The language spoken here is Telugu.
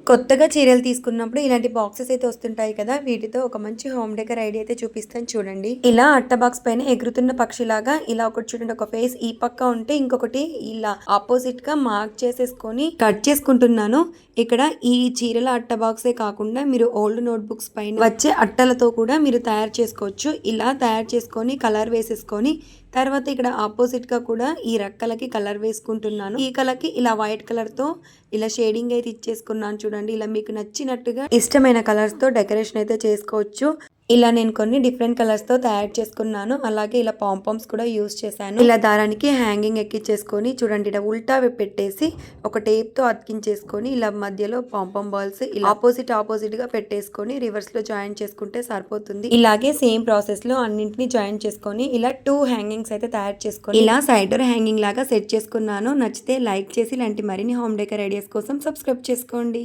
కొత్తగా చీరలు తీసుకున్నప్పుడు ఇలాంటి బాక్సెస్ అయితే వస్తుంటాయి కదా, వీటితో ఒక మంచి హోమ్ డెకర్ ఐడియా అయితే చూపిస్తాను చూడండి. ఇలా అట్ట బాక్స్ పైన ఎగురుతున్న పక్షిలాగా ఇలా ఒకటి చూడండి, ఒక ఫేస్ ఈ పక్క ఉంటే ఇంకొకటి ఇలా ఆపోజిట్ గా మార్క్ చేసేసుకొని కట్ చేసుకుంటున్నాను. ఇక్కడ ఈ చీరల అట్ట బాక్సే కాకుండా మీరు ఓల్డ్ నోట్ బుక్స్ పైన వచ్చే అట్టలతో కూడా మీరు తయారు చేసుకోవచ్చు. ఇలా తయారు చేసుకొని కలర్ వేసేసుకొని తర్వాత ఇక్కడ ఆపోజిట్ గా కూడా ఈ రెక్కలకి కలర్ వేసుకుంటున్నాను. ఈ కలర్కి ఇలా వైట్ కలర్ తో ఇలా షేడింగ్ అయితే ఇచ్చేసుకున్నాను చూడండి. ఇలా మీకు నచ్చినట్టుగా ఇష్టమైన కలర్స్ తో డెకరేషన్ అయితే చేసుకోవచ్చు. ఇలా నేను కొన్ని డిఫరెంట్ కలర్స్ తో తయారు చేసుకున్నాను. అలాగే ఇలా పాంపామ్స్ కూడా యూజ్ చేశాను. ఇలా దారానికి హ్యాంగింగ్ ఎక్కించేసుకొని చూడండి, ఇలా ఉల్టా పెట్టేసి ఒక టేప్ తో అతికించేసుకొని ఇలా మధ్యలో పాంపామ్ బాల్స్ ఇలా ఆపోజిట్ గా పెట్టేసుకొని రివర్స్ లో జాయిన్ చేసుకుంటే సరిపోతుంది. ఇలాగే సేమ్ ప్రాసెస్ లో అన్నింటినీ జాయిన్ చేసుకొని ఇలా 2 హ్యాంగింగ్స్ అయితే తయారు చేసుకొని ఇలా సైడ్ డోర్ హ్యాంగింగ్ లాగా సెట్ చేసుకున్నాను. నచ్చితే లైక్ చేసి ఇలాంటి మరిన్ని హోమ్ డెకర్ ఐడియాస్ కోసం సబ్స్క్రైబ్ చేసుకోండి.